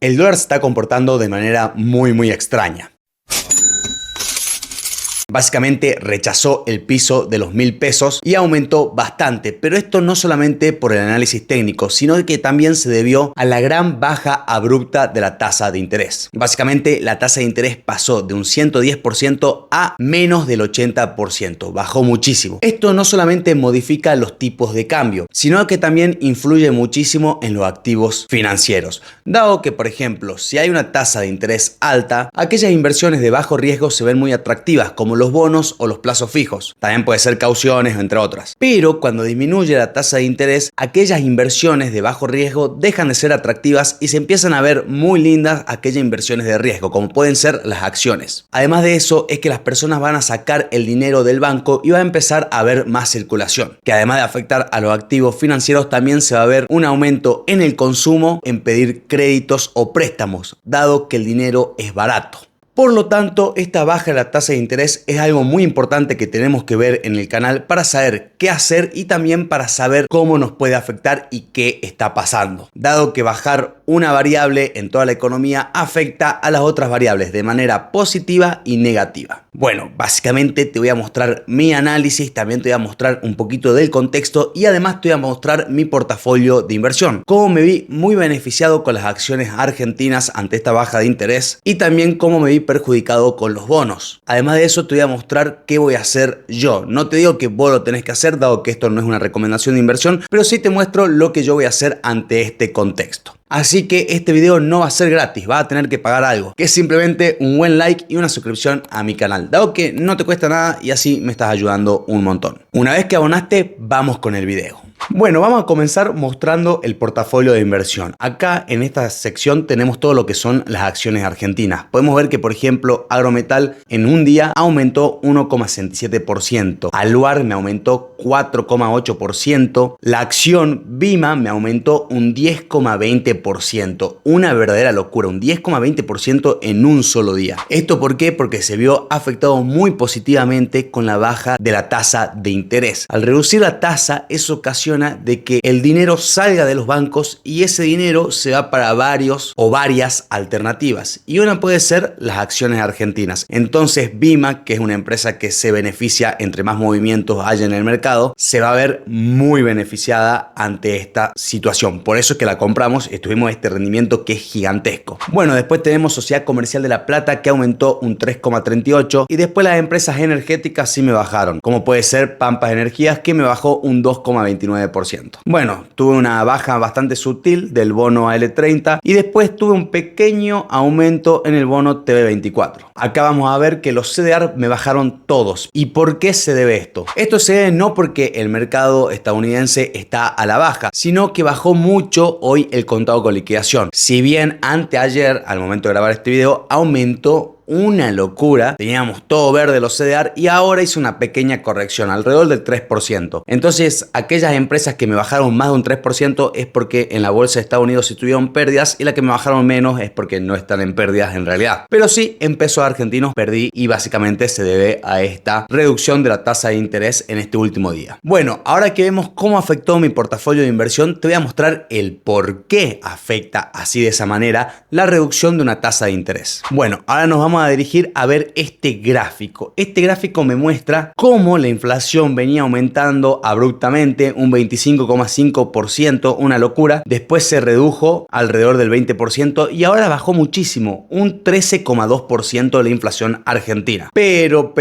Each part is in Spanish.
El dólar se está comportando de manera muy extraña. Básicamente rechazó el piso de los 1000 pesos y aumentó bastante, pero esto no solamente por el análisis técnico, sino que también se debió a la gran baja abrupta de la tasa de interés. Básicamente la tasa de interés pasó de un 110% a menos del 80%, bajó muchísimo. Esto no solamente modifica los tipos de cambio, sino que también influye muchísimo en los activos financieros, dado que, por ejemplo, si hay una tasa de interés alta, aquellas inversiones de bajo riesgo se ven muy atractivas, como los bonos o los plazos fijos. También puede ser cauciones, entre otras. Pero cuando disminuye la tasa de interés, aquellas inversiones de bajo riesgo dejan de ser atractivas y se empiezan a ver muy lindas aquellas inversiones de riesgo, como pueden ser las acciones. Además de eso, es que las personas van a sacar el dinero del banco y va a empezar a haber más circulación, que además de afectar a los activos financieros, también se va a ver un aumento en el consumo, en pedir créditos o préstamos, dado que el dinero es barato. Por lo tanto, esta baja de la tasa de interés es algo muy importante que tenemos que ver en el canal para saber qué hacer y también para saber cómo nos puede afectar y qué está pasando. Dado que bajar una variable en toda la economía afecta a las otras variables de manera positiva y negativa. Bueno, básicamente te voy a mostrar mi análisis, también te voy a mostrar un poquito del contexto y además te voy a mostrar mi portafolio de inversión. Cómo me vi muy beneficiado con las acciones argentinas ante esta baja de interés y también cómo me vi perjudicado con los bonos. Además de eso te voy a mostrar qué voy a hacer yo. No te digo que vos lo tenés que hacer, dado que esto no es una recomendación de inversión, pero sí te muestro lo que yo voy a hacer ante este contexto. Así que este video no va a ser gratis, vas a tener que pagar algo, que es simplemente un buen like y una suscripción a mi canal, dado que no te cuesta nada y así me estás ayudando un montón. Una vez que abonaste, vamos con el video. Bueno, vamos a comenzar mostrando el portafolio de inversión. Acá en esta sección tenemos todo lo que son las acciones argentinas. Podemos ver que, por ejemplo, Agrometal en un día aumentó 1,67%. Aluar me aumentó 4,8%. La acción Vima me aumentó un 10,20%. Una verdadera locura, un 10,20% en un solo día. ¿Esto por qué? Porque se vio afectado muy positivamente con la baja de la tasa de interés. Al reducir la tasa, eso ocasiona de que el dinero salga de los bancos y ese dinero se va para varios o varias alternativas y una puede ser las acciones argentinas. Entonces Vima, que es una empresa que se beneficia entre más movimientos haya en el mercado, se va a ver muy beneficiada ante esta situación. Por eso es que la compramos, tuvimos este rendimiento que es gigantesco. Bueno, después tenemos Sociedad Comercial de La Plata, que aumentó un 3,38%, y después las empresas energéticas sí me bajaron, como puede ser Pampa Energías, que me bajó un 2,29%. Bueno, tuve una baja bastante sutil del bono AL30 y después tuve un pequeño aumento en el bono TV24. Acá vamos a ver que los CDR me bajaron todos. ¿Y por qué se debe esto? Esto se debe no porque el mercado estadounidense está a la baja, sino que bajó mucho hoy el contado con liquidación. Si bien anteayer, al momento de grabar este video, aumentó una locura, teníamos todo verde los CDR y ahora hizo una pequeña corrección alrededor del 3%. Entonces aquellas empresas que me bajaron más de un 3% es porque en la bolsa de Estados Unidos sí tuvieron pérdidas y las que me bajaron menos es porque no están en pérdidas en realidad. Pero sí, en pesos argentinos perdí y básicamente se debe a esta reducción de la tasa de interés en este último día. Bueno, ahora que vemos cómo afectó mi portafolio de inversión, te voy a mostrar el por qué afecta así de esa manera la reducción de una tasa de interés. Bueno, ahora nos vamos a dirigir a ver este gráfico. Este gráfico me muestra cómo la inflación venía aumentando abruptamente un 25,5%, una locura. Después se redujo alrededor del 20% y ahora bajó muchísimo, un 13,2% de la inflación argentina. Pero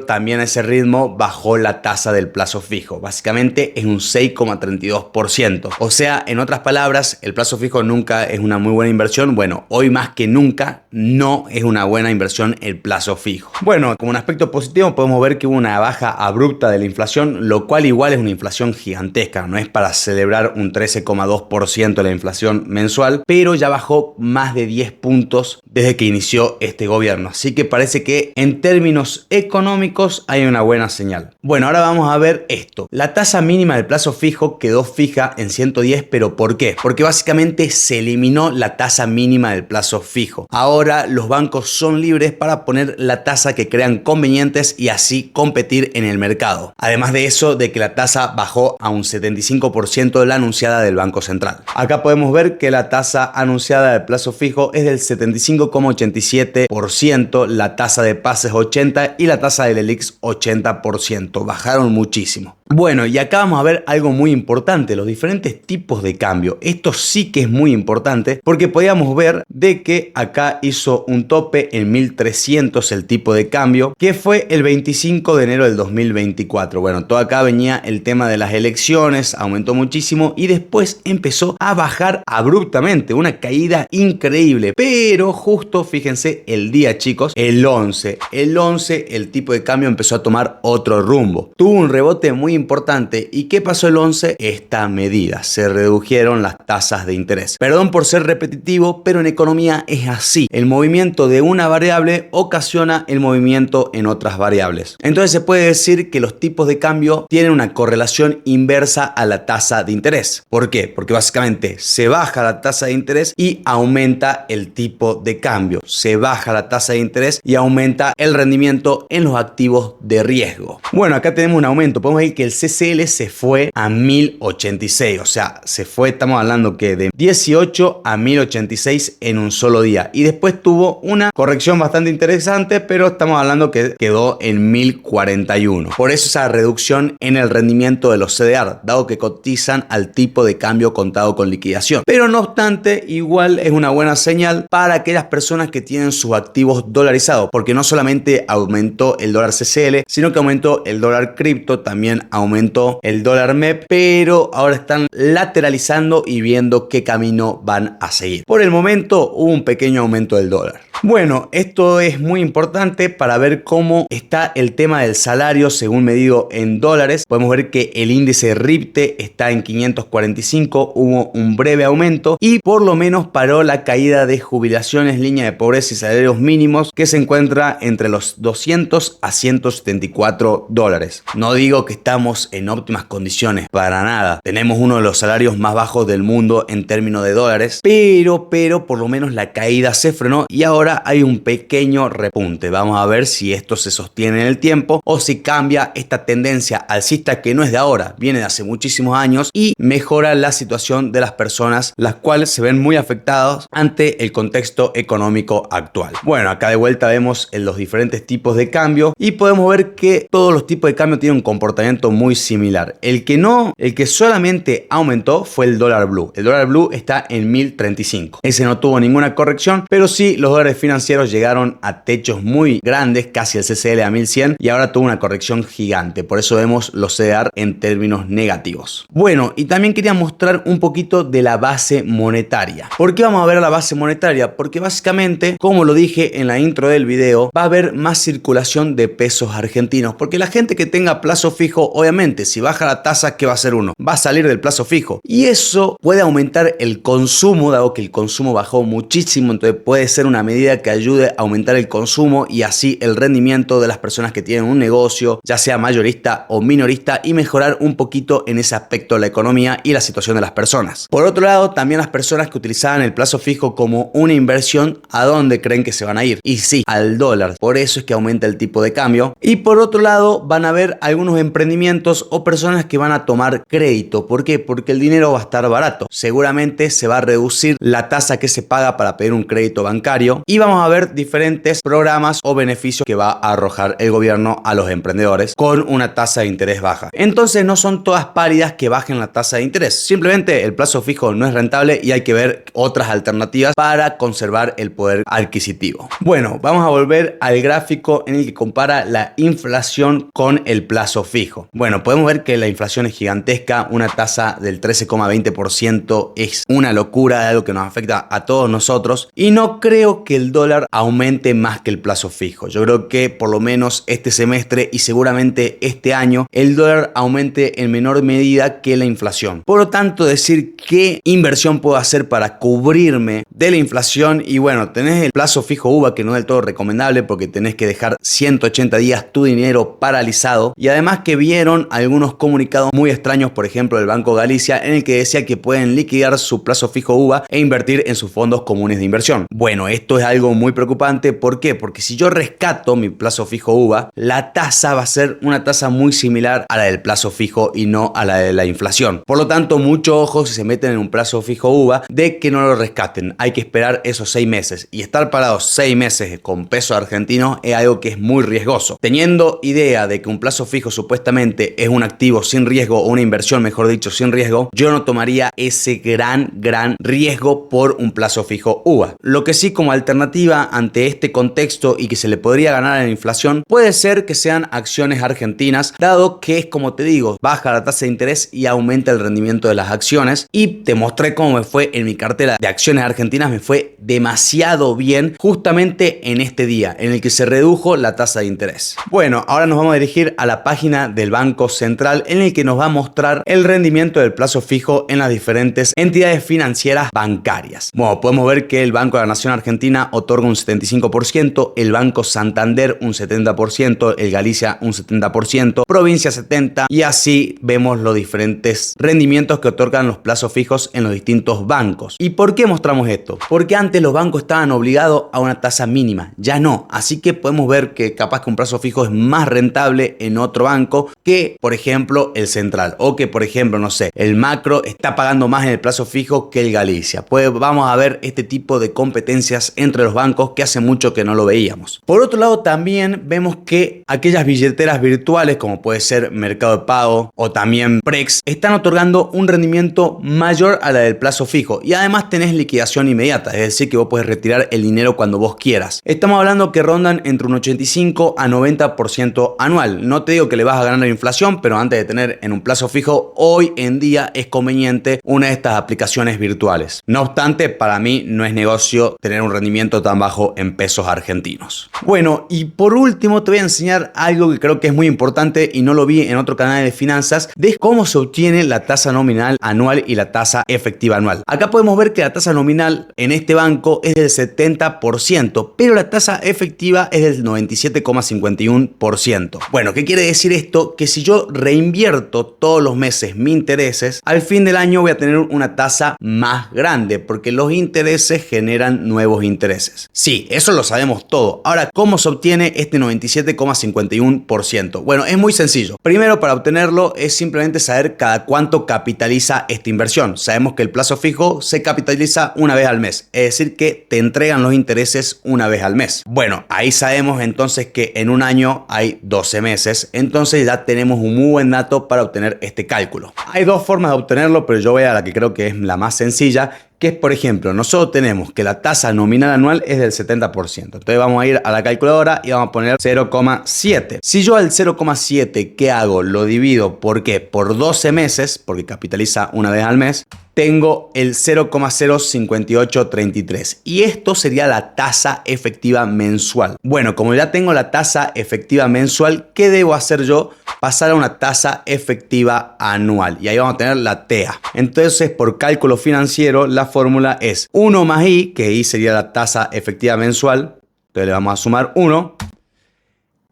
también a ese ritmo bajó la tasa del plazo fijo. Básicamente es un 6,32%. O sea, en otras palabras, el plazo fijo nunca es una muy buena inversión. Bueno, hoy más que nunca no es una buena inversión el plazo fijo. Bueno, como un aspecto positivo podemos ver que hubo una baja abrupta de la inflación, lo cual igual es una inflación gigantesca. No es para celebrar un 13,2% de la inflación mensual, pero ya bajó más de 10 puntos desde que inició este gobierno. Así que parece que en términos económicos hay una buena señal. Bueno, ahora vamos a ver esto. La tasa mínima del plazo fijo quedó fija en 110, pero ¿por qué? Porque básicamente se eliminó la tasa mínima del plazo fijo. Ahora los bancos son libres libres para poner la tasa que crean convenientes y así competir en el mercado. Además de eso, de que la tasa bajó a un 75% de la anunciada del Banco Central. Acá podemos ver que la tasa anunciada de plazo fijo es del 75,87%, la tasa de pases 80% y la tasa del ELIX 80%. Bajaron muchísimo. Bueno, y acá vamos a ver algo muy importante, los diferentes tipos de cambio. Esto sí que es muy importante porque podíamos ver de que acá hizo un tope en 1300 el tipo de cambio, que fue el 25 de enero del 2024. Bueno, todo acá venía el tema de las elecciones, aumentó muchísimo y después empezó a bajar abruptamente, una caída increíble. Pero justo, fíjense, el día, chicos, el 11 el tipo de cambio empezó a tomar otro rumbo. Tuvo un rebote muy importante. ¿Y qué pasó el 11? Esta medida, se redujeron las tasas de interés. Perdón por ser repetitivo, pero en economía es así. El movimiento de una variable ocasiona el movimiento en otras variables. Entonces se puede decir que los tipos de cambio tienen una correlación inversa a la tasa de interés. ¿Por qué? Porque básicamente se baja la tasa de interés y aumenta el tipo de cambio. Se baja la tasa de interés y aumenta el rendimiento en los activos de riesgo. Bueno, acá tenemos un aumento. Podemos ver que el CCL se fue a 1086, o sea, se fue, estamos hablando que de 18 a 1086 en un solo día, y después tuvo una corrección bastante interesante, pero estamos hablando que quedó en 1041. Por eso esa reducción en el rendimiento de los CDR, dado que cotizan al tipo de cambio contado con liquidación. Pero no obstante, igual es una buena señal para aquellas personas que tienen sus activos dolarizados, porque no solamente aumentó el dólar CCL, sino que aumentó el dólar cripto, también aumentó el dólar MEP, pero ahora están lateralizando y viendo qué camino van a seguir. Por el momento hubo un pequeño aumento del dólar. Bueno, esto es muy importante para ver cómo está el tema del salario según medido en dólares. Podemos ver que el índice RIPTE está en 545, hubo un breve aumento y por lo menos paró la caída de jubilaciones, línea de pobreza y salarios mínimos, que se encuentra entre los 200 a 174 dólares. No digo que estamos en óptimas condiciones, para nada. Tenemos uno de los salarios más bajos del mundo en términos de dólares, pero por lo menos la caída se frenó y ahora hay un pequeño repunte. Vamos a ver si esto se sostiene en el tiempo o si cambia esta tendencia alcista que no es de ahora, viene de hace muchísimos años y mejora la situación de las personas, las cuales se ven muy afectadas ante el contexto económico actual. Bueno, acá de vuelta vemos los diferentes tipos de cambio y podemos ver que todos los tipos de cambio tienen un comportamiento muy similar. El que solamente aumentó fue el dólar blue. El dólar blue está en 1035. Ese no tuvo ninguna corrección, pero sí los dólares financieros llegaron a techos muy grandes, casi el CCL a 1100, y ahora tuvo una corrección gigante. Por eso vemos los CDR en términos negativos. Bueno, y también quería mostrar un poquito de la base monetaria. ¿Por qué vamos a ver la base monetaria? Porque básicamente, como lo dije en la intro del video, va a haber más circulación de pesos argentinos, porque la gente que tenga plazo fijo, obviamente, si baja la tasa, ¿qué va a hacer uno? Va a salir del plazo fijo. Y eso puede aumentar el consumo, dado que el consumo bajó muchísimo, entonces puede ser una medida que ayude a aumentar el consumo y así el rendimiento de las personas que tienen un negocio, ya sea mayorista o minorista, y mejorar un poquito en ese aspecto de la economía y la situación de las personas. Por otro lado, también las personas que utilizaban el plazo fijo como una inversión, ¿a dónde creen que se van a ir? Y sí, al dólar. Por eso es que aumenta el tipo de cambio. Y por otro lado, van a haber algunos emprendimientos o personas que van a tomar crédito. ¿Por qué? Porque el dinero va a estar barato. Seguramente se va a reducir la tasa que se paga para pedir un crédito bancario y vamos a ver diferentes programas o beneficios que va a arrojar el gobierno a los emprendedores con una tasa de interés baja. Entonces no son todas pálidas que bajen la tasa de interés. Simplemente el plazo fijo no es rentable y hay que ver otras alternativas para conservar el poder adquisitivo. Bueno, vamos a volver al gráfico en el que compara la inflación con el plazo fijo. Bueno, podemos ver que la inflación es gigantesca, una tasa del 13,20% es una locura, algo que nos afecta a todos nosotros, y no creo que el dólar aumente más que el plazo fijo. Yo creo que por lo menos este semestre y seguramente este año el dólar aumente en menor medida que la inflación. Por lo tanto, decir qué inversión puedo hacer para cubrirme de la inflación, y bueno, tenés el plazo fijo UVA, que no es del todo recomendable porque tenés que dejar 180 días tu dinero paralizado, y además que viene salieron algunos comunicados muy extraños, por ejemplo del Banco Galicia, en el que decía que pueden liquidar su plazo fijo UVA e invertir en sus fondos comunes de inversión. Bueno, esto es algo muy preocupante. ¿Por qué? Porque si yo rescato mi plazo fijo UVA, la tasa va a ser una tasa muy similar a la del plazo fijo y no a la de la inflación. Por lo tanto, mucho ojo si se meten en un plazo fijo UVA de que no lo rescaten. Hay que esperar esos 6 meses y estar parados 6 meses con pesos argentinos es algo que es muy riesgoso. Teniendo idea de que un plazo fijo supuestamente es un activo sin riesgo o una inversión, mejor dicho, sin riesgo, yo no tomaría ese gran riesgo por un plazo fijo UVA. Lo que sí, como alternativa ante este contexto y que se le podría ganar a la inflación, puede ser que sean acciones argentinas, dado que es, como te digo, baja la tasa de interés y aumenta el rendimiento de las acciones. Y te mostré cómo me fue en mi cartera de acciones argentinas. Me fue demasiado bien justamente en este día en el que se redujo la tasa de interés. Bueno, ahora nos vamos a dirigir a la página del Banco Central, en el que nos va a mostrar el rendimiento del plazo fijo en las diferentes entidades financieras bancarias. Bueno, podemos ver que el Banco de la Nación Argentina otorga un 75%, el Banco Santander un 70%, el Galicia un 70%, Provincia 70%, y así vemos los diferentes rendimientos que otorgan los plazos fijos en los distintos bancos. ¿Y por qué mostramos esto? Porque antes los bancos estaban obligados a una tasa mínima, ya no. Así que podemos ver que capaz que un plazo fijo es más rentable en otro banco que, por ejemplo, el Central, o que, por ejemplo, no sé, el Macro está pagando más en el plazo fijo que el Galicia. Pues vamos a ver este tipo de competencias entre los bancos que hace mucho que no lo veíamos. Por otro lado, también vemos que aquellas billeteras virtuales, como puede ser Mercado de Pago o también Prex, están otorgando un rendimiento mayor a la del plazo fijo, y además tenés liquidación inmediata, es decir, que vos podés retirar el dinero cuando vos quieras. Estamos hablando que rondan entre un 85 a 90% anual. No te digo que le vas a ganar la inflación, pero antes de tener en un plazo fijo, hoy en día es conveniente una de estas aplicaciones virtuales. No obstante, para mí no es negocio tener un rendimiento tan bajo en pesos argentinos. Bueno, y por último te voy a enseñar algo que creo que es muy importante y no lo vi en otro canal de finanzas, de cómo se obtiene la tasa nominal anual y la tasa efectiva anual. Acá podemos ver que la tasa nominal en este banco es del 70%, pero la tasa efectiva es del 97,51%. Bueno, ¿qué quiere decir esto? Que si yo reinvierto todos los meses mis intereses, al fin del año voy a tener una tasa más grande, porque los intereses generan nuevos intereses. Sí, eso lo sabemos todo. Ahora, ¿cómo se obtiene este 97,51%? Bueno, es muy sencillo. Primero, para obtenerlo es simplemente saber cada cuánto capitaliza esta inversión. Sabemos que el plazo fijo se capitaliza una vez al mes, es decir, que te entregan los intereses una vez al mes. Bueno, ahí sabemos entonces que en un año hay 12 meses, entonces ya tenemos un muy buen dato para obtener este cálculo. Hay dos formas de obtenerlo, pero yo voy a la que creo que es la más sencilla, que es, por ejemplo, nosotros tenemos que la tasa nominal anual es del 70%. Entonces vamos a ir a la calculadora y vamos a poner 0,7. Si yo al 0,7, ¿qué hago? Lo divido, ¿por qué? Por 12 meses, porque capitaliza una vez al mes, tengo el 0,05833, y esto sería la tasa efectiva mensual. Bueno, como ya tengo la tasa efectiva mensual, ¿qué debo hacer yo? Pasar a una tasa efectiva anual, y ahí vamos a tener la TEA. Entonces, por cálculo financiero, la fórmula es 1 más I, que I sería la tasa efectiva mensual, entonces le vamos a sumar 1,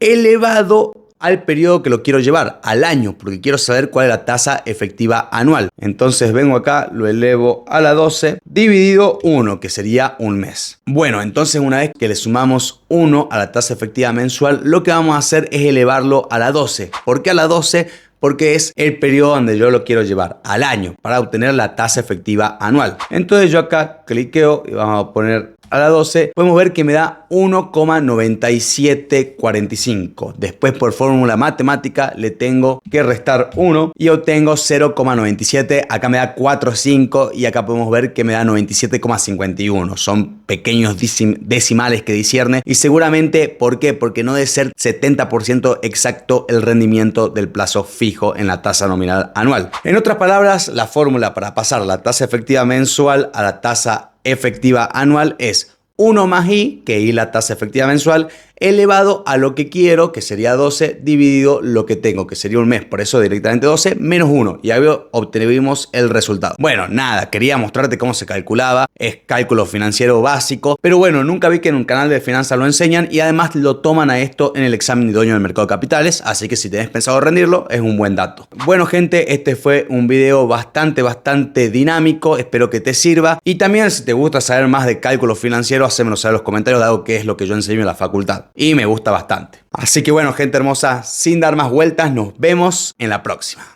elevado al periodo que lo quiero llevar, al año, porque quiero saber cuál es la tasa efectiva anual. Entonces vengo acá, lo elevo a la 12, dividido 1, que sería un mes. Bueno, entonces una vez que le sumamos 1 a la tasa efectiva mensual, lo que vamos a hacer es elevarlo a la 12. ¿Por qué a la 12? Porque es el periodo donde yo lo quiero llevar, al año, para obtener la tasa efectiva anual. Entonces yo acá cliqueo y vamos a poner a la 12, podemos ver que me da 1,9745. Después, por fórmula matemática, le tengo que restar 1 y obtengo 0,97. Acá me da 4,5 y acá podemos ver que me da 97,51. Son pequeños decimales que discierne, y seguramente, ¿por qué? Porque no debe ser 70% exacto el rendimiento del plazo fijo en la tasa nominal anual. En otras palabras, la fórmula para pasar la tasa efectiva mensual a la tasa efectiva anual es 1 más I, que I la tasa efectiva mensual, elevado a lo que quiero, que sería 12, dividido lo que tengo, que sería un mes. Por eso directamente 12 menos 1. Y ahí obtenemos el resultado. Bueno, nada, quería mostrarte cómo se calculaba. Es cálculo financiero básico. Pero bueno, nunca vi que en un canal de finanzas lo enseñan y además lo toman a esto en el examen idóneo del mercado de capitales. Así que si tenés pensado rendirlo, es un buen dato. Bueno, gente, este fue un video bastante dinámico. Espero que te sirva. Y también si te gusta saber más de cálculo financiero, hacémelo saber en los comentarios, dado que es lo que yo enseño en la facultad. Y me gusta bastante. Así que bueno, gente hermosa, sin dar más vueltas, nos vemos en la próxima.